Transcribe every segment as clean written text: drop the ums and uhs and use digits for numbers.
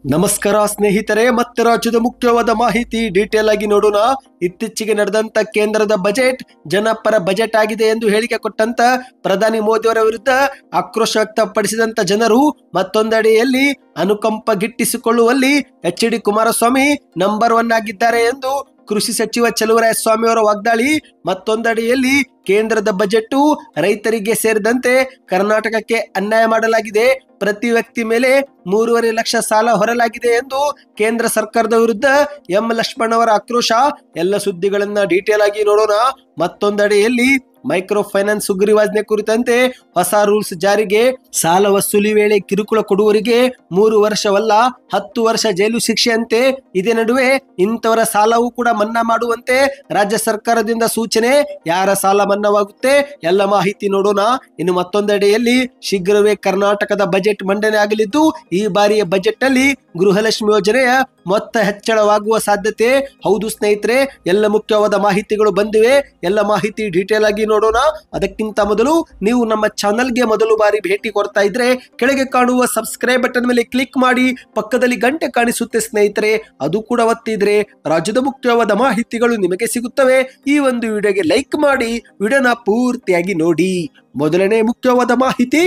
ನಮಸ್ಕಾರ ಸ್ನೇಹಿತರೆ, ಮತ್ತೆ ರಾಜ್ಯದ ಮುಖ್ಯವಾದ ಮಾಹಿತಿ ಡೀಟೇಲ್ ಆಗಿ ನೋಡೋಣ. ಇತ್ತೀಚೆಗೆ ನಡೆದಂತ ಕೇಂದ್ರದ ಬಜೆಟ್ ಜನಪರ ಬಜೆಟ್ ಆಗಿದೆ ಎಂದು ಹೇಳಿಕೆ ಕೊಟ್ಟಂತ ಪ್ರಧಾನಿ ಮೋದಿ ಅವರ ವಿರುದ್ಧ ಆಕ್ರೋಶ ವ್ಯಕ್ತಪಡಿಸಿದಂತ ಜನರು ಮತ್ತೊಂದೆಡೆಯಲ್ಲಿ ಅನುಕಂಪ ಗಿಟ್ಟಿಸಿಕೊಳ್ಳುವಲ್ಲಿ ಎಚ್.ಡಿ. ಕುಮಾರಸ್ವಾಮಿ ನಂಬರ್ 1 ಆಗಿದ್ದಾರೆ ಎಂದು ಕೃಷಿ ಸಚಿವ ಚಲುವರಾಯಸ್ವಾಮಿ ಅವರ ವಾಗ್ದಾಳಿ. ಮತ್ತೊಂದೆಡೆಯಲ್ಲಿ ಕೇಂದ್ರದ ಬಜೆಟ್ ರೈತರಿಗೆ ಸೇರಿದಂತೆ ಕರ್ನಾಟಕಕ್ಕೆ ಅನ್ಯಾಯ ಮಾಡಲಾಗಿದೆ, ಪ್ರತಿ ವ್ಯಕ್ತಿ ಮೇಲೆ 3.5 ಲಕ್ಷ ಸಾಲ ಹೊರಲಾಗಿದೆ ಎಂದು ಕೇಂದ್ರ ಸರ್ಕಾರದ ವಿರುದ್ಧ ಎಂ ಲಕ್ಷ್ಮಣ್ ಅವರ ಆಕ್ರೋಶ. ಎಲ್ಲ ಸುದ್ದಿಗಳನ್ನ ಡೀಟೇಲ್ ಆಗಿ ನೋಡೋಣ. ಮತ್ತೊಂದೆಡೆಯಲ್ಲಿ ಮೈಕ್ರೋ ಫೈನಾನ್ಸ್ ಸುಗ್ರೀವಾಜ್ಞೆ ಕುರಿತಂತೆ ಹೊಸ ರೂಲ್ಸ್ ಜಾರಿಗೆ. ಸಾಲ ವಸೂಲಿ ವೇಳೆ ಕಿರುಕುಳ ಕೊಡುವವರಿಗೆ 3 ವರ್ಷವಲ್ಲ 10 ವರ್ಷ ಜೈಲು ಶಿಕ್ಷೆ ಅಂತೆ. ಇದೇ ನಡುವೆ ಇಂಥವರ ಸಾಲವೂ ಕೂಡ ಮನ್ನಾ ಮಾಡುವಂತೆ ರಾಜ್ಯ ಸರ್ಕಾರದಿಂದ ಸೂಚನೆ. ಯಾರ ಸಾಲ ಮನ್ನಾವಾಗುತ್ತೆ ಎಲ್ಲ ಮಾಹಿತಿ ನೋಡೋಣ. ಇನ್ನು ಮತ್ತೊಂದೆಡೆಯಲ್ಲಿ ಶೀಘ್ರವೇ ಕರ್ನಾಟಕದ ಬಜೆಟ್ ಮಂಡನೆ ಆಗಲಿದ್ದು, ಈ ಬಾರಿಯ ಬಜೆಟ್ ನಲ್ಲಿ ಗೃಹಲಕ್ಷ್ಮಿ ಯೋಜನೆಯ ಮೊತ್ತ ಹೆಚ್ಚಳವಾಗುವ ಸಾಧ್ಯತೆ. ಹೌದು ಸ್ನೇಹಿತರೆ, ಎಲ್ಲ ಮುಖ್ಯವಾದ ಮಾಹಿತಿಗಳು ಬಂದಿವೆ. ಎಲ್ಲ ಮಾಹಿತಿ ಡೀಟೇಲ್ ಆಗಿ ನೋಡೋಣ. ಅದಕ್ಕಿಂತ ಮೊದಲು ನೀವು ನಮ್ಮ ಚಾನಲ್ಗೆ ಮೊದಲು ಬಾರಿ ಭೇಟಿ ಕೊಡ್ತಾ ಇದ್ರೆ ಕೆಳಗೆ ಕಾಣುವ ಸಬ್ಸ್ಕ್ರೈಬ್ ಬಟನ್ ಮೇಲೆ ಕ್ಲಿಕ್ ಮಾಡಿ, ಪಕ್ಕದಲ್ಲಿ ಗಂಟೆ ಕಾಣಿಸುತ್ತೆ ಸ್ನೇಹಿತರೆ, ಅದು ಕೂಡ ಒತ್ತಿದ್ರೆ ರಾಜ್ಯದ ಮುಖ್ಯವಾದ ಮಾಹಿತಿಗಳು ನಿಮಗೆ ಸಿಗುತ್ತವೆ. ಈ ಒಂದು ವಿಡಿಯೋಗೆ ಲೈಕ್ ಮಾಡಿ, ವಿಡಿಯೋನ ಪೂರ್ತಿಯಾಗಿ ನೋಡಿ. ಮೊದಲನೇ ಮುಖ್ಯವಾದ ಮಾಹಿತಿ,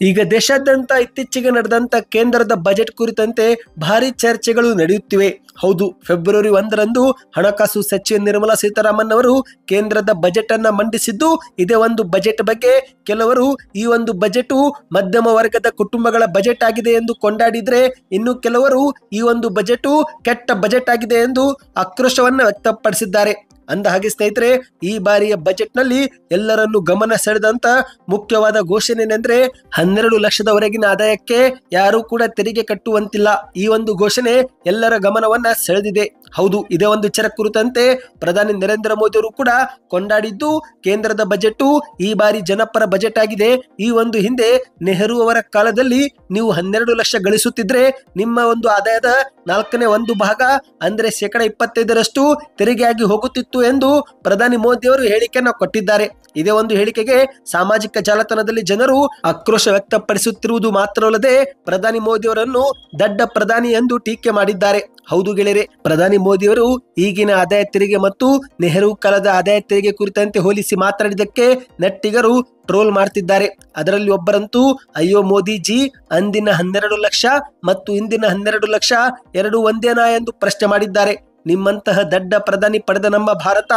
ಈಗ ದೇಶಾದ್ಯಂತ ಇತ್ತೀಚೆಗೆ ನಡೆದಂತ ಕೇಂದ್ರದ ಬಜೆಟ್ ಕುರಿತಂತೆ ಭಾರಿ ಚರ್ಚೆಗಳು ನಡೆಯುತ್ತಿವೆ. ಹೌದು, ಫೆಬ್ರವರಿ 1ರಂದು ಹಣಕಾಸು ಸಚಿವೆ ನಿರ್ಮಲಾ ಸೀತಾರಾಮನ್ ಅವರು ಕೇಂದ್ರದ ಬಜೆಟ್ ಅನ್ನ ಮಂಡಿಸಿದ್ದು, ಇದೇ ಒಂದು ಬಜೆಟ್ ಬಗ್ಗೆ ಕೆಲವರು ಈ ಒಂದು ಬಜೆಟ್ ಮಧ್ಯಮ ವರ್ಗದ ಕುಟುಂಬಗಳ ಬಜೆಟ್ ಆಗಿದೆ ಎಂದು ಕೊಂಡಾಡಿದ್ರೆ, ಇನ್ನು ಕೆಲವರು ಈ ಒಂದು ಬಜೆಟ್ ಕೆಟ್ಟ ಬಜೆಟ್ ಆಗಿದೆ ಎಂದು ಆಕ್ರೋಶವನ್ನ ವ್ಯಕ್ತಪಡಿಸಿದ್ದಾರೆ. ಅಂದ ಹಾಗೆ ಸ್ನೇಹಿತರೆ, ಈ ಬಾರಿಯ ಬಜೆಟ್ ನಲ್ಲಿ ಎಲ್ಲರನ್ನು ಗಮನ ಸೆಳೆದಂತ ಮುಖ್ಯವಾದ ಘೋಷಣೆ ಏನೆಂದ್ರೆ 12 ಲಕ್ಷದವರೆಗಿನ ಆದಾಯಕ್ಕೆ ಯಾರು ಕೂಡ ತೆರಿಗೆ ಕಟ್ಟುವಂತಿಲ್ಲ. ಈ ಒಂದು ಘೋಷಣೆ ಎಲ್ಲರ ಗಮನವನ್ನ ಸೆಳೆದಿದೆ. ಹೌದು, ಇದೇ ಒಂದು ವಿಚಾರ ಕುರಿತಂತೆ ಪ್ರಧಾನಿ ನರೇಂದ್ರ ಮೋದಿ ಅವರು ಕೂಡ ಕೊಂಡಾಡಿದ್ದು, ಕೇಂದ್ರದ ಬಜೆಟ್ ಈ ಬಾರಿ ಜನಪರ ಬಜೆಟ್ ಆಗಿದೆ. ಈ ಒಂದು ಹಿಂದೆ ನೆಹರು ಅವರ ಕಾಲದಲ್ಲಿ ನೀವು 12 ಲಕ್ಷ ಗಳಿಸುತ್ತಿದ್ರೆ ನಿಮ್ಮ ಒಂದು ಆದಾಯದ 1/4 ಭಾಗ ಅಂದ್ರೆ 25% ತೆರಿಗೆಯಾಗಿ ಹೋಗುತ್ತಿತ್ತು ಎಂದು ಪ್ರಧಾನಿ ಮೋದಿ ಅವರು ಹೇಳಿಕೆಯನ್ನು ಕೊಟ್ಟಿದ್ದಾರೆ. ಇದೇ ಒಂದು ಹೇಳಿಕೆಗೆ ಸಾಮಾಜಿಕ ಜಾಲತಾಣದಲ್ಲಿ ಜನರು ಆಕ್ರೋಶ ವ್ಯಕ್ತಪಡಿಸುತ್ತಿರುವುದು ಮಾತ್ರವಲ್ಲದೆ ಪ್ರಧಾನಿ ಮೋದಿ ಅವರನ್ನು ದಡ್ಡ ಪ್ರಧಾನಿ ಎಂದು ಟೀಕೆ ಮಾಡಿದ್ದಾರೆ. ಹೌದು ಗೆಳೆಯರೆ, ಪ್ರಧಾನಿ ಮೋದಿಯವರು ಈಗಿನ ಆದಾಯ ತೆರಿಗೆ ಮತ್ತು ನೆಹರು ಕಾಲದ ಆದಾಯ ತೆರಿಗೆ ಕುರಿತಂತೆ ಹೋಲಿಸಿ ಮಾತನಾಡಿದ್ದಕ್ಕೆ ನೆಟ್ಟಿಗರು ಟ್ರೋಲ್ ಮಾಡ್ತಿದ್ದಾರೆ. ಅದರಲ್ಲಿ ಒಬ್ಬರಂತೂ ಅಯ್ಯೋ ಮೋದಿಜಿ, ಅಂದಿನ 12 ಲಕ್ಷ ಮತ್ತು ಇಂದಿನ 12 ಲಕ್ಷ ಎರಡು ಒಂದೇನಾ ಎಂದು ಪ್ರಶ್ನೆ ಮಾಡಿದ್ದಾರೆ. ನಿಮ್ಮಂತಹ ದಡ್ಡ ಪ್ರಧಾನಿ ಪಡೆದ ನಮ್ಮ ಭಾರತ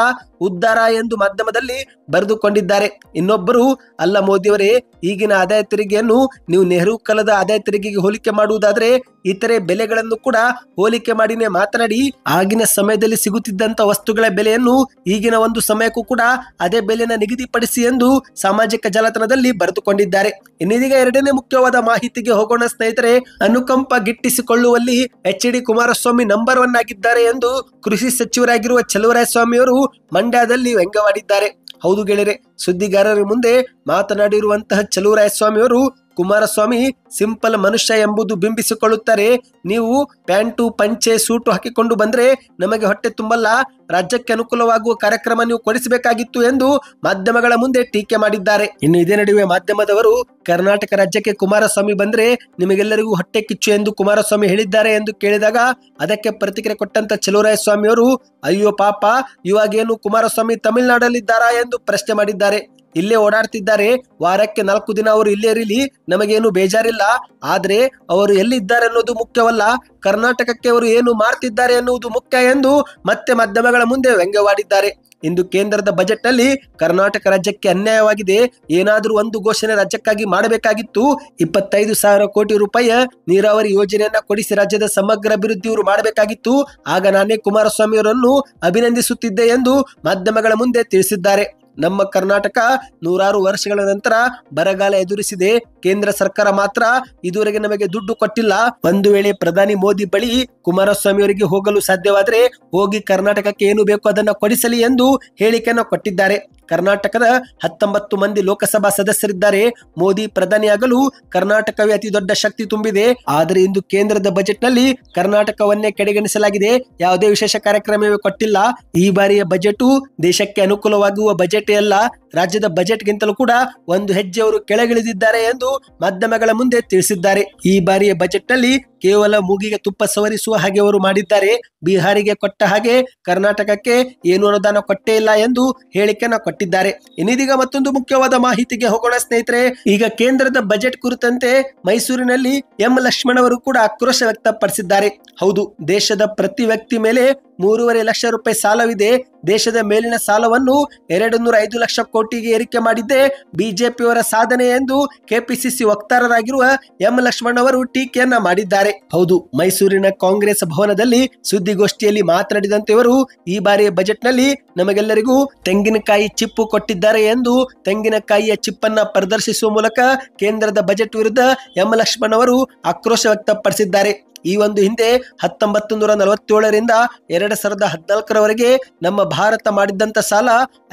ಉದ್ಧಾರ ಎಂದು ಮಾಧ್ಯಮದಲ್ಲಿ ಬರೆದುಕೊಂಡಿದ್ದಾರೆ. ಇನ್ನೊಬ್ಬರು, ಅಲ್ಲ ಮೋದಿಯವರೇ, ಈಗಿನ ಆದಾಯ ತೆರಿಗೆಯನ್ನು ನೀವು ನೆಹರು ಕಾಲದ ಆದಾಯ ತೆರಿಗೆಗೆ ಹೋಲಿಕೆ ಮಾಡುವುದಾದ್ರೆ ಇತರೆ ಬೆಲೆಗಳನ್ನು ಕೂಡ ಹೋಲಿಕೆ ಮಾಡಿನೇ ಮಾತನಾಡಿ. ಆಗಿನ ಸಮಯದಲ್ಲಿ ಸಿಗುತ್ತಿದ್ದಂತ ವಸ್ತುಗಳ ಬೆಲೆಯನ್ನು ಈಗಿನ ಒಂದು ಸಮಯಕ್ಕೂ ಕೂಡ ಅದೇ ಬೆಲೆನ ನಿಗದಿಪಡಿಸಿ ಎಂದು ಸಾಮಾಜಿಕ ಜಾಲತಾಣದಲ್ಲಿ ಬರೆದುಕೊಂಡಿದ್ದಾರೆ. ಇನ್ನೀಗ ಎರಡನೇ ಮುಖ್ಯವಾದ ಮಾಹಿತಿಗೆ ಹೋಗೋಣ ಸ್ನೇಹಿತರೆ. ಅನುಕಂಪ ಗಿಟ್ಟಿಸಿಕೊಳ್ಳುವಲ್ಲಿ ಎಚ್.ಡಿ. ಕುಮಾರಸ್ವಾಮಿ ನಂಬರ್ 1 ಆಗಿದ್ದಾರೆ ಎಂದು ಕೃಷಿ ಸಚಿವರಾಗಿರುವ ಚಲುವರಾಯಸ್ವಾಮಿ ಅವರು ಮಂಡ್ಯದಲ್ಲಿ ವ್ಯಂಗ್ಯವಾಡಿದ್ದಾರೆ. ಹೌದು ಗೆಳೆಯರೆ, ಸುದ್ದಿಗಾರರ ಮುಂದೆ ಮಾತನಾಡಿರುವಂತಹ ಚಲುವರಾಯಸ್ವಾಮಿ ಅವರು ಕುಮಾರಸ್ವಾಮಿ ಸಿಂಪಲ್ ಮನುಷ್ಯ ಎಂಬುದು ಬಿಂಬಿಸಿಕೊಳ್ಳುತ್ತಾರೆ. ನೀವು ಪ್ಯಾಂಟು ಪಂಚೆ ಸೂಟು ಹಾಕಿಕೊಂಡು ಬಂದ್ರೆ ನಮಗೆ ಹೊಟ್ಟೆ ತುಂಬಲ್ಲ, ರಾಜ್ಯಕ್ಕೆ ಅನುಕೂಲವಾಗುವ ಕಾರ್ಯಕ್ರಮ ನೀವು ಕೊಡಿಸಬೇಕಾಗಿತ್ತು ಎಂದು ಮಾಧ್ಯಮಗಳ ಮುಂದೆ ಟೀಕೆ ಮಾಡಿದ್ದಾರೆ. ಇನ್ನು ಇದೇ ನಡುವೆ ಮಾಧ್ಯಮದವರು ಕರ್ನಾಟಕ ರಾಜ್ಯಕ್ಕೆ ಕುಮಾರಸ್ವಾಮಿ ಬಂದ್ರೆ ನಿಮಗೆಲ್ಲರಿಗೂ ಹೊಟ್ಟೆ ಕಿಚ್ಚು ಎಂದು ಕುಮಾರಸ್ವಾಮಿ ಹೇಳಿದ್ದಾರೆ ಎಂದು ಕೇಳಿದಾಗ ಅದಕ್ಕೆ ಪ್ರತಿಕ್ರಿಯೆ ಕೊಟ್ಟಂತ ಚಲುವರಾಯಸ್ವಾಮಿ ಅವರು, ಅಯ್ಯೋ ಪಾಪ, ಇವಾಗೇನು ಕುಮಾರಸ್ವಾಮಿ ತಮಿಳುನಾಡಲ್ಲಿದ್ದಾರಾ ಎಂದು ಪ್ರಶ್ನೆ ಮಾಡಿದ್ದಾರೆ. ಇಲ್ಲೇ ಓಡಾಡ್ತಿದ್ದಾರೆ, ವಾರಕ್ಕೆ 4 ದಿನ ಅವರು ಇಲ್ಲೇ ಇರಲಿ, ನಮಗೇನು ಬೇಜಾರಿಲ್ಲ. ಆದ್ರೆ ಅವರು ಎಲ್ಲಿದ್ದಾರೆ ಅನ್ನೋದು ಮುಖ್ಯವಲ್ಲ, ಕರ್ನಾಟಕಕ್ಕೆ ಅವರು ಏನು ಮಾಡ್ತಿದ್ದಾರೆ ಅನ್ನುವುದು ಮುಖ್ಯ ಎಂದು ಮತ್ತೆ ಮಾಧ್ಯಮಗಳ ಮುಂದೆ ವ್ಯಂಗ್ಯವಾಡಿದ್ದಾರೆ. ಇಂದು ಕೇಂದ್ರದ ಬಜೆಟ್ ನಲ್ಲಿ ಕರ್ನಾಟಕ ರಾಜ್ಯಕ್ಕೆ ಅನ್ಯಾಯವಾಗಿದೆ, ಏನಾದ್ರೂ ಒಂದು ಘೋಷಣೆ ರಾಜ್ಯಕ್ಕಾಗಿ ಮಾಡಬೇಕಾಗಿತ್ತು. 25,000 ಕೋಟಿ ರೂಪಾಯಿ ನೀರಾವರಿ ಯೋಜನೆಯನ್ನ ಕೊಡಿಸಿ ರಾಜ್ಯದ ಸಮಗ್ರ ಅಭಿವೃದ್ಧಿ ಇವರು ಮಾಡಬೇಕಾಗಿತ್ತು. ಆಗ ನಾನೇ ಕುಮಾರಸ್ವಾಮಿ ಅವರನ್ನು ಅಭಿನಂದಿಸುತ್ತಿದ್ದೆ ಎಂದು ಮಾಧ್ಯಮಗಳ ಮುಂದೆ ತಿಳಿಸಿದ್ದಾರೆ. ನಮ್ಮ ಕರ್ನಾಟಕ 100 ವರ್ಷಗಳ ನಂತರ ಬರಗಾಲ ಎದುರಿಸಿದೆ. ಕೇಂದ್ರ ಸರ್ಕಾರ ಮಾತ್ರ ಇದುವರೆಗೆ ನಮಗೆ ದುಡ್ಡು ಕೊಟ್ಟಿಲ್ಲ. ಒಂದು ವೇಳೆ ಪ್ರಧಾನಿ ಮೋದಿ ಬಳಿ ಕುಮಾರಸ್ವಾಮಿ ಅವರಿಗೆ ಹೋಗಲು ಸಾಧ್ಯವಾದರೆ ಹೋಗಿ ಕರ್ನಾಟಕಕ್ಕೆ ಏನು ಬೇಕು ಅದನ್ನ ಕೊಡಿಸಲಿ ಎಂದು ಹೇಳಿಕೆಯನ್ನು ಕೊಟ್ಟಿದ್ದಾರೆ. ಕರ್ನಾಟಕದ 19 ಮಂದಿ ಲೋಕಸಭಾ ಸದಸ್ಯರಿದ್ದಾರೆ. ಮೋದಿ ಪ್ರಧಾನಿಯಾಗಲು ಕರ್ನಾಟಕವೇ ಅತಿ ದೊಡ್ಡ ಶಕ್ತಿ ತುಂಬಿದೆ. ಆದರೆ ಇಂದು ಕೇಂದ್ರದ ಬಜೆಟ್ ನಲ್ಲಿ ಕರ್ನಾಟಕವನ್ನೇ ಕಡೆಗಣಿಸಲಾಗಿದೆ. ಯಾವುದೇ ವಿಶೇಷ ಕಾರ್ಯಕ್ರಮವೇ ಕೊಟ್ಟಿಲ್ಲ. ಈ ಬಾರಿಯ ಬಜೆಟ್ ದೇಶಕ್ಕೆ ಅನುಕೂಲವಾಗುವ ಬಜೆಟ್ ಅಲ್ಲ, ರಾಜ್ಯದ ಬಜೆಟ್ ಗಿಂತಲೂ ಕೂಡ ಒಂದು ಹೆಜ್ಜೆ ಅವರು ಕೆಳಗಿಳಿದಿದ್ದಾರೆ ಎಂದು ಮಾಧ್ಯಮಗಳ ಮುಂದೆ ತಿಳಿಸಿದ್ದಾರೆ. ಈ ಬಾರಿಯ ಬಜೆಟ್ ನಲ್ಲಿ ಕೇವಲ ಮೂಗಿಗೆ ತುಪ್ಪ ಸವರಿಸುವ ಹಾಗೆ ಅವರು ಮಾಡಿದ್ದಾರೆ. ಬಿಹಾರಿಗೆ ಕೊಟ್ಟ ಹಾಗೆ ಕರ್ನಾಟಕಕ್ಕೆ ಏನು ಅನುದಾನ ಕೊಟ್ಟೇ ಇಲ್ಲ ಎಂದು ಹೇಳಿಕೆಯನ್ನ ಕೊಟ್ಟಿದ್ದಾರೆ. ಇನ್ನೀಗ ಮತ್ತೊಂದು ಮುಖ್ಯವಾದ ಮಾಹಿತಿಗೆ ಹೋಗೋಣ ಸ್ನೇಹಿತರೆ. ಈಗ ಕೇಂದ್ರದ ಬಜೆಟ್ ಕುರಿತಂತೆ ಮೈಸೂರಿನಲ್ಲಿ ಎಂ ಲಕ್ಷ್ಮಣ್ ಅವರು ಕೂಡ ಆಕ್ರೋಶ ವ್ಯಕ್ತಪಡಿಸಿದ್ದಾರೆ. ಹೌದು, ದೇಶದ ಪ್ರತಿ ವ್ಯಕ್ತಿ ಮೇಲೆ 3.5 ಲಕ್ಷ ರೂಪಾಯಿ ಸಾಲವಿದೆ. ದೇಶದ ಮೇಲಿನ ಸಾಲವನ್ನು 205 ಲಕ್ಷ ಕೋಟಿಗೆ ಏರಿಕೆ ಮಾಡಿದ್ದೇ ಬಿಜೆಪಿಯವರ ಸಾಧನೆ ಎಂದು ಕೆಪಿಸಿಸಿ ವಕ್ತಾರರಾಗಿರುವ ಎಂ ಲಕ್ಷ್ಮಣ್ ಅವರು ಟೀಕೆಯನ್ನ ಮಾಡಿದ್ದಾರೆ. ಹೌದು, ಮೈಸೂರಿನ ಕಾಂಗ್ರೆಸ್ ಭವನದಲ್ಲಿ ಸುದ್ದಿಗೋಷ್ಠಿಯಲ್ಲಿ ಮಾತನಾಡಿದಂತೆ ಇವರು ಈ ಬಾರಿಯ ಬಜೆಟ್ ನಲ್ಲಿ ನಮಗೆಲ್ಲರಿಗೂ ತೆಂಗಿನಕಾಯಿ ಚಿಪ್ಪು ಕೊಟ್ಟಿದ್ದಾರೆ ಎಂದು ತೆಂಗಿನಕಾಯಿಯ ಚಿಪ್ಪನ್ನ ಪ್ರದರ್ಶಿಸುವ ಮೂಲಕ ಕೇಂದ್ರದ ಬಜೆಟ್ ವಿರುದ್ಧ ಎಂ ಲಕ್ಷ್ಮಣ್ ಅವರು ಆಕ್ರೋಶ ವ್ಯಕ್ತಪಡಿಸಿದ್ದಾರೆ. ಈ ಒಂದು ಹಿಂದೆ 1947ರಿಂದ 2014ರವರೆಗೆ ನಮ್ಮ ಭಾರತ ಮಾಡಿದ್ದಂತ ಸಾಲ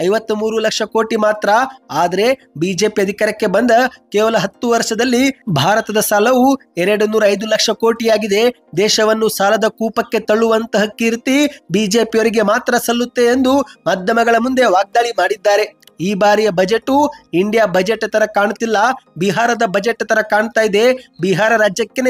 53 ಲಕ್ಷ ಕೋಟಿ ಮಾತ್ರ. ಆದ್ರೆ ಬಿಜೆಪಿ ಅಧಿಕಾರಕ್ಕೆ ಬಂದ ಕೇವಲ 10 ವರ್ಷದಲ್ಲಿ ಭಾರತದ ಸಾಲವು 205 ಲಕ್ಷ ಕೋಟಿಯಾಗಿದೆ. ದೇಶವನ್ನು ಸಾಲದ ಕೂಪಕ್ಕೆ ತಳ್ಳುವಂತಹ ಕೀರ್ತಿ ಬಿಜೆಪಿಯವರಿಗೆ ಮಾತ್ರ ಸಲ್ಲುತ್ತೆ ಎಂದು ಮಾಧ್ಯಮಗಳ ಮುಂದೆ ವಾಗ್ದಾಳಿ ಮಾಡಿದ್ದಾರೆ. ಈ ಬಾರಿಯ ಬಜೆಟ್ ಇಂಡಿಯಾ ಬಜೆಟ್ ತರ ಕಾಣುತ್ತಿಲ್ಲ, ಬಿಹಾರದ ಬಜೆಟ್ ತರ ಕಾಣ್ತಾ ಇದೆ. ಬಿಹಾರ ರಾಜ್ಯಕ್ಕೆ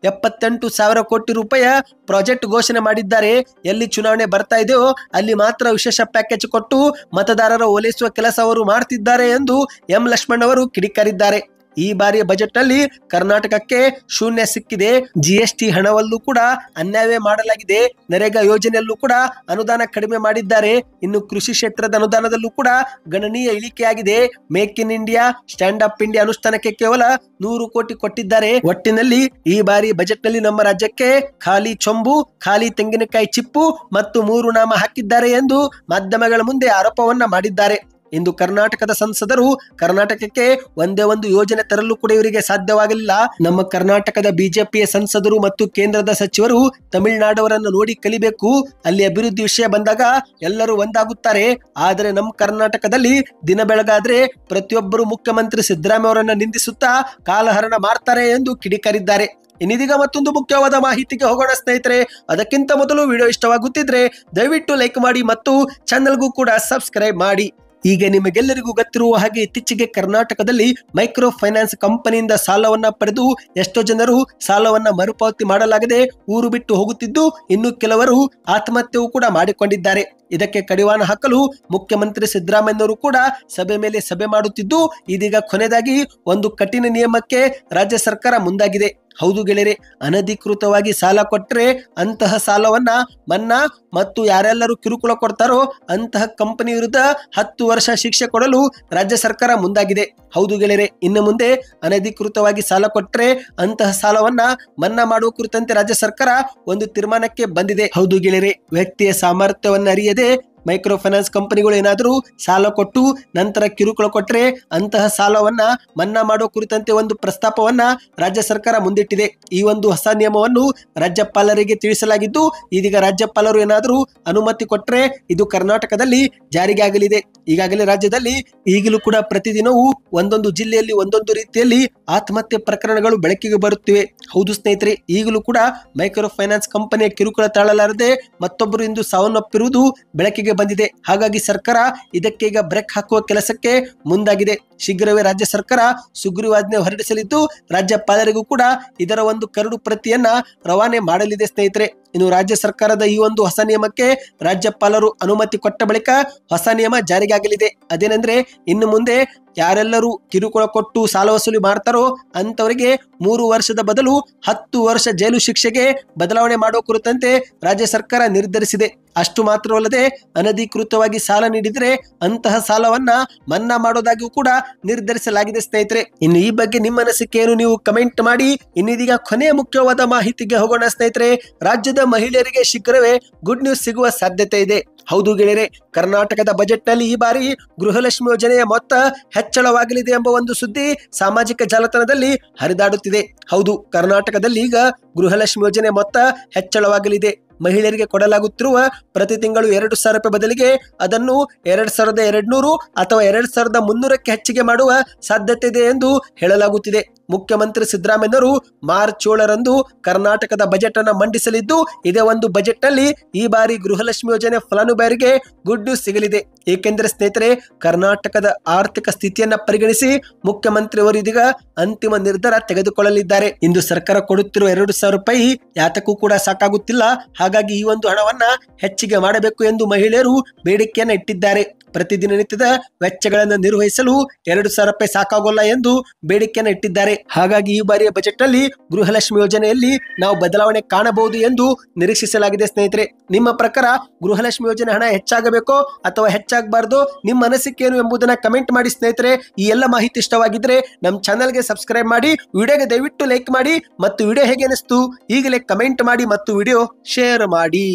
78,000 ಕೋಟಿ ರೂಪಾಯಿ ಪ್ರಾಜೆಕ್ಟ್ ಘೋಷಣೆ ಮಾಡಿದ್ದಾರೆ. ಎಲ್ಲಿ ಚುನಾವಣೆ ಬರ್ತಾ ಇದೆಯೋ ಅಲ್ಲಿ ಮಾತ್ರ ವಿಶೇಷ ಪ್ಯಾಕೇಜ್ ಕೊಟ್ಟು ಮತದಾರರ ಓಲೈಸುವ ಕೆಲಸ ಅವರು ಮಾಡ್ತಿದ್ದಾರೆ ಎಂದು ಎಂ ಲಕ್ಷ್ಮಣ್ ಅವರು ಕಿಡಿಕಾರಿದ್ದಾರೆ. ಈ ಬಾರಿಯ ಬಜೆಟ್ ನಲ್ಲಿ ಕರ್ನಾಟಕಕ್ಕೆ ಶೂನ್ಯ ಸಿಕ್ಕಿದೆ. ಜಿಎಸ್ಟಿ ಹಣವಲ್ಲೂ ಕೂಡ ಅನ್ಯಾಯ ಮಾಡಲಾಗಿದೆ. ನರೇಗಾ ಯೋಜನೆಯಲ್ಲೂ ಕೂಡ ಅನುದಾನ ಕಡಿಮೆ ಮಾಡಿದ್ದಾರೆ. ಇನ್ನು ಕೃಷಿ ಕ್ಷೇತ್ರದ ಅನುದಾನದಲ್ಲೂ ಕೂಡ ಗಣನೀಯ ಇಳಿಕೆಯಾಗಿದೆ. Make in India, stand up India ಅನುಷ್ಠಾನಕ್ಕೆ ಕೇವಲ 100 ಕೋಟಿ ಕೊಟ್ಟಿದ್ದಾರೆ. ಒಟ್ಟಿನಲ್ಲಿ ಈ ಬಾರಿ ಬಜೆಟ್ ನಲ್ಲಿ ನಮ್ಮ ರಾಜ್ಯಕ್ಕೆ ಖಾಲಿ ಚೊಂಬು, ಖಾಲಿ ತೆಂಗಿನಕಾಯಿ ಚಿಪ್ಪು ಮತ್ತು 3 ನಾಮ ಹಾಕಿದ್ದಾರೆ ಎಂದು ಮಾಧ್ಯಮಗಳ ಮುಂದೆ ಆರೋಪವನ್ನ ಮಾಡಿದ್ದಾರೆ. ಇಂದು ಕರ್ನಾಟಕದ ಸಂಸದರು ಕರ್ನಾಟಕಕ್ಕೆ ಒಂದೇ ಒಂದು ಯೋಜನೆ ತರಲು ಕೂಡ ಇವರಿಗೆ ಸಾಧ್ಯವಾಗಲಿಲ್ಲ. ನಮ್ಮ ಕರ್ನಾಟಕದ ಬಿಜೆಪಿಯ ಸಂಸದರು ಮತ್ತು ಕೇಂದ್ರದ ಸಚಿವರು ತಮಿಳುನಾಡವರನ್ನು ನೋಡಿ ಕಲಿಬೇಕು. ಅಲ್ಲಿ ಅಭಿವೃದ್ಧಿ ವಿಷಯ ಬಂದಾಗ ಎಲ್ಲರೂ ಒಂದಾಗುತ್ತಾರೆ. ಆದರೆ ನಮ್ಮ ಕರ್ನಾಟಕದಲ್ಲಿ ದಿನ ಬೆಳಗಾದ್ರೆ ಪ್ರತಿಯೊಬ್ಬರು ಮುಖ್ಯಮಂತ್ರಿ ಸಿದ್ದರಾಮಯ್ಯ ಅವರನ್ನ ನಿಂದಿಸುತ್ತಾ ಕಾಲಹರಣ ಮಾಡ್ತಾರೆ ಎಂದು ಕಿಡಿಕಾರಿದ್ದಾರೆ. ಇನ್ನೀಗ ಮತ್ತೊಂದು ಮುಖ್ಯವಾದ ಮಾಹಿತಿಗೆ ಹೋಗೋಣ ಸ್ನೇಹಿತರೆ. ಅದಕ್ಕಿಂತ ಮೊದಲು ವಿಡಿಯೋ ಇಷ್ಟವಾಗುತ್ತಿದ್ರೆ ದಯವಿಟ್ಟು ಲೈಕ್ ಮಾಡಿ ಮತ್ತು ಚಾನೆಲ್ಗೂ ಕೂಡ ಸಬ್ಸ್ಕ್ರೈಬ್ ಮಾಡಿ. ಈಗ ನಿಮಗೆಲ್ಲರಿಗೂ ಗೊತ್ತಿರುವ ಹಾಗೆ ಇತ್ತೀಚೆಗೆ ಕರ್ನಾಟಕದಲ್ಲಿ ಮೈಕ್ರೋ ಫೈನಾನ್ಸ್ ಕಂಪನಿಯಿಂದ ಸಾಲವನ್ನ ಪಡೆದು ಎಷ್ಟೋ ಜನರು ಸಾಲವನ್ನ ಮರುಪಾವತಿ ಮಾಡಲಾಗದೆ ಊರು ಬಿಟ್ಟು ಹೋಗುತ್ತಿದ್ದು, ಇನ್ನು ಕೆಲವರು ಆತ್ಮಹತ್ಯೆಯೂ ಕೂಡ ಮಾಡಿಕೊಂಡಿದ್ದಾರೆ. ಇದಕ್ಕೆ ಕಡಿವಾಣ ಹಾಕಲು ಮುಖ್ಯಮಂತ್ರಿ ಸಿದ್ದರಾಮಯ್ಯನವರು ಕೂಡ ಸಭೆ ಮೇಲೆ ಸಭೆ ಮಾಡುತ್ತಿದ್ದು, ಇದೀಗ ಕೊನೆಯದಾಗಿ ಒಂದು ಕಠಿಣ ನಿಯಮಕ್ಕೆ ರಾಜ್ಯ ಸರ್ಕಾರ ಮುಂದಾಗಿದೆ. ಹೌದು ಗೆಳೆಯರೆ, ಅನಧಿಕೃತವಾಗಿ ಸಾಲ ಕೊಟ್ಟರೆ ಅಂತಹ ಸಾಲವನ್ನ ಮನ್ನಾ ಮತ್ತು ಯಾರೆಲ್ಲರೂ ಕಿರುಕುಳ ಕೊಡ್ತಾರೋ ಅಂತಹ ಕಂಪನಿ ವಿರುದ್ಧ 10 ವರ್ಷ ಶಿಕ್ಷೆ ಕೊಡಲು ರಾಜ್ಯ ಸರ್ಕಾರ ಮುಂದಾಗಿದೆ. ಹೌದು ಗೆಳೆಯರೆ, ಇನ್ನು ಮುಂದೆ ಅನಧಿಕೃತವಾಗಿ ಸಾಲ ಕೊಟ್ಟರೆ ಅಂತಹ ಸಾಲವನ್ನ ಮನ್ನಾ ಮಾಡುವ ಕುರಿತಂತೆ ರಾಜ್ಯ ಸರ್ಕಾರ ಒಂದು ತೀರ್ಮಾನಕ್ಕೆ ಬಂದಿದೆ. ಹೌದು ಗೆಳೆಯರೆ, ವ್ಯಕ್ತಿಯ ಸಾಮರ್ಥ್ಯವನ್ನ ಅರಿಯದೆ ಮೈಕ್ರೋ ಫೈನಾನ್ಸ್ ಕಂಪನಿಗಳು ಏನಾದರೂ ಸಾಲ ಕೊಟ್ಟು ನಂತರ ಕಿರುಕುಳ ಕೊಟ್ಟರೆ ಅಂತಹ ಸಾಲವನ್ನ ಮನ್ನಾ ಮಾಡುವ ಕುರಿತಂತೆ ಒಂದು ಪ್ರಸ್ತಾಪವನ್ನ ರಾಜ್ಯ ಸರ್ಕಾರ ಮುಂದಿಟ್ಟಿದೆ. ಈ ಒಂದು ಹೊಸ ನಿಯಮವನ್ನು ರಾಜ್ಯಪಾಲರಿಗೆ ತಿಳಿಸಲಾಗಿದ್ದು, ಇದೀಗ ರಾಜ್ಯಪಾಲರು ಏನಾದರೂ ಅನುಮತಿ ಕೊಟ್ಟರೆ ಇದು ಕರ್ನಾಟಕದಲ್ಲಿ ಜಾರಿಗೆ ಆಗಲಿದೆ. ಈಗಾಗಲೇ ರಾಜ್ಯದಲ್ಲಿ ಈಗಲೂ ಕೂಡ ಪ್ರತಿದಿನವೂ ಒಂದೊಂದು ಜಿಲ್ಲೆಯಲ್ಲಿ ಒಂದೊಂದು ರೀತಿಯಲ್ಲಿ ಆತ್ಮಹತ್ಯೆ ಪ್ರಕರಣಗಳು ಬೆಳಕಿಗೆ ಬರುತ್ತಿವೆ. ಹೌದು ಸ್ನೇಹಿತರೆ, ಈಗಲೂ ಕೂಡ ಮೈಕ್ರೋ ಫೈನಾನ್ಸ್ ಕಂಪನಿಯ ಕಿರುಕುಳ ತಾಳಲಾರದೆ ಮತ್ತೊಬ್ಬರು ಇಂದು ಸಾವನ್ನಪ್ಪಿರುವುದು ಬೆಳಕಿಗೆ ಬಂದಿದೆ. ಹಾಗಾಗಿ ಸರ್ಕಾರ ಇದಕ್ಕೆ ಈಗ ಬ್ರೇಕ್ ಹಾಕುವ ಕೆಲಸಕ್ಕೆ ಮುಂದಾಗಿದೆ. ಶೀಘ್ರವೇ ರಾಜ್ಯ ಸರ್ಕಾರ ಸುಗ್ರೀವಾಜ್ಞೆ ಹೊರಡಿಸಲಿದ್ದು, ರಾಜ್ಯಪಾಲರಿಗೂ ಕೂಡ ಇದರ ಒಂದು ಕರಡು ಪ್ರತಿಯನ್ನ ರವಾನೆ ಮಾಡಲಿದೆ ಸ್ನೇಹಿತರೆ. ಇನ್ನು ರಾಜ್ಯ ಸರ್ಕಾರದ ಈ ಒಂದು ಹೊಸ ನಿಯಮಕ್ಕೆ ರಾಜ್ಯಪಾಲರು ಅನುಮತಿ ಕೊಟ್ಟ ಬಳಿಕ ಹೊಸ ನಿಯಮ ಜಾರಿಗೆ ಆಗಲಿದೆ. ಅದೇನೆಂದ್ರೆ, ಇನ್ನು ಮುಂದೆ ಯಾರೆಲ್ಲರೂ ಕಿರುಕುಳ ಕೊಟ್ಟು ಸಾಲ ವಸೂಲಿ ಮಾಡ್ತಾರೋ ಅಂತವರಿಗೆ 3 ವರ್ಷದ ಬದಲು 10 ವರ್ಷ ಜೈಲು ಶಿಕ್ಷೆಗೆ ಬದಲಾವಣೆ ಮಾಡುವ ಕುರಿತಂತೆ ರಾಜ್ಯ ಸರ್ಕಾರ ನಿರ್ಧರಿಸಿದೆ. ಅಷ್ಟು ಮಾತ್ರವಲ್ಲದೆ ಅನಧಿಕೃತವಾಗಿ ಸಾಲ ನೀಡಿದರೆ ಅಂತಹ ಸಾಲವನ್ನ ಮನ್ನಾ ಮಾಡೋದಾಗಿಯೂ ಕೂಡ ನಿರ್ಧರಿಸಲಾಗಿದೆ ಸ್ನೇಹಿತರೆ. ಇನ್ನು ಈ ಬಗ್ಗೆ ನಿಮ್ಮ ಅನಿಸಿಕೆಯನ್ನು ನೀವು ಕಮೆಂಟ್ ಮಾಡಿ. ಇನ್ನೀಗ ಕೊನೆಯ ಮುಖ್ಯವಾದ ಮಾಹಿತಿಗೆ ಹೋಗೋಣ ಸ್ನೇಹಿತರೆ. ರಾಜ್ಯದ ಮಹಿಳೆಯರಿಗೆ ಶೀಘ್ರವೇ ಗುಡ್ ನ್ಯೂಸ್ ಸಿಗುವ ಸಾಧ್ಯತೆ ಇದೆ. ಹೌದು ಗೆಳೆಯರೆ, ಕರ್ನಾಟಕದ ಬಜೆಟ್ ನಲ್ಲಿ ಈ ಬಾರಿ ಗೃಹಲಕ್ಷ್ಮಿ ಯೋಜನೆಯ ಮೊತ್ತ ಹೆಚ್ಚಳವಾಗಲಿದೆ ಎಂಬ ಒಂದು ಸುದ್ದಿ ಸಾಮಾಜಿಕ ಜಾಲತಾಣದಲ್ಲಿ ಹರಿದಾಡುತ್ತಿದೆ. ಹೌದು, ಕರ್ನಾಟಕದಲ್ಲಿ ಈಗ ಗೃಹಲಕ್ಷ್ಮಿ ಯೋಜನೆ ಮೊತ್ತ ಹೆಚ್ಚಳವಾಗಲಿದೆ. ಮಹಿಳೆಯರಿಗೆ ಕೊಡಲಾಗುತ್ತಿರುವ ಪ್ರತಿ ತಿಂಗಳು 2,000 ರೂಪಾಯಿ ಬದಲಿಗೆ ಅದನ್ನು 2,200 ಅಥವಾ 2,300ಕ್ಕೆ ಹೆಚ್ಚಿಗೆ ಮಾಡುವ ಸಾಧ್ಯತೆ ಇದೆ ಎಂದು ಹೇಳಲಾಗುತ್ತಿದೆ. ಮುಖ್ಯಮಂತ್ರಿ ಸಿದ್ದರಾಮಯ್ಯನವರು ಮಾರ್ಚ್ 7ರಂದು ಕರ್ನಾಟಕದ ಬಜೆಟ್ ಅನ್ನು ಮಂಡಿಸಲಿದ್ದು, ಇದೇ ಒಂದು ಬಜೆಟ್ ನಲ್ಲಿ ಈ ಬಾರಿ ಗೃಹಲಕ್ಷ್ಮಿ ಯೋಜನೆ ಫಲಾನುಭವಿಯರಿಗೆ ಗುಡ್ ನ್ಯೂಸ್ ಸಿಗಲಿದೆ. ಏಕೆಂದರೆ ಸ್ನೇಹಿತರೆ, ಕರ್ನಾಟಕದ ಆರ್ಥಿಕ ಸ್ಥಿತಿಯನ್ನ ಪರಿಗಣಿಸಿ ಮುಖ್ಯಮಂತ್ರಿಯವರು ಇದೀಗ ಅಂತಿಮ ನಿರ್ಧಾರ ತೆಗೆದುಕೊಳ್ಳಲಿದ್ದಾರೆ. ಇಂದು ಸರ್ಕಾರ ಕೊಡುತ್ತಿರುವ 2,000 ರೂಪಾಯಿ ಯಾತಕ್ಕೂ ಕೂಡ ಸಾಕಾಗುತ್ತಿಲ್ಲ. ಹಾಗಾಗಿ ಈ ಒಂದು ಹಣವನ್ನ ಹೆಚ್ಚಿಗೆ ಮಾಡಬೇಕು ಎಂದು ಮಹಿಳೆಯರು ಬೇಡಿಕೆಯನ್ನ ಇಟ್ಟಿದ್ದಾರೆ. ಪ್ರತಿದಿನನಿತ್ಯದ ವೆಚ್ಚಗಳನ್ನು ನಿರ್ವಹಿಸಲು 2,000 ರೂಪಾಯಿ ಸಾಕಾಗೋಲ್ಲ ಎಂದು ಬೇಡಿಕೆಯನ್ನು ಇಟ್ಟಿದ್ದಾರೆ. ಹಾಗಾಗಿ ಈ ಬಾರಿಯ ಬಜೆಟ್ ನಲ್ಲಿ ಗೃಹಲಕ್ಷ್ಮಿ ಯೋಜನೆಯಲ್ಲಿ ನಾವು ಬದಲಾವಣೆ ಕಾಣಬಹುದು ಎಂದು ನಿರೀಕ್ಷಿಸಲಾಗಿದೆ. ಸ್ನೇಹಿತರೆ, ನಿಮ್ಮ ಪ್ರಕಾರ ಗೃಹಲಕ್ಷ್ಮಿ ಯೋಜನೆ ಹಣ ಹೆಚ್ಚಾಗಬೇಕೋ ಅಥವಾ ಹೆಚ್ಚಾಗಬಾರ್ದು, ನಿಮ್ಮ ಅನಿಸಿಕೆ ಏನು ಎಂಬುದನ್ನ ಕಮೆಂಟ್ ಮಾಡಿ. ಸ್ನೇಹಿತರೆ, ಈ ಎಲ್ಲ ಮಾಹಿತಿ ಇಷ್ಟವಾಗಿದ್ರೆ ನಮ್ಮ ಚಾನೆಲ್ಗೆ ಸಬ್ಸ್ಕ್ರೈಬ್ ಮಾಡಿ, ವಿಡಿಯೋಗೆ ದಯವಿಟ್ಟು ಲೈಕ್ ಮಾಡಿ ಮತ್ತು ವಿಡಿಯೋ ಹೇಗೆ ಅನಿಸ್ತು ಈಗಲೇ ಕಮೆಂಟ್ ಮಾಡಿ ಮತ್ತು ವಿಡಿಯೋ ಶೇರ್ ಮಾಡಿ.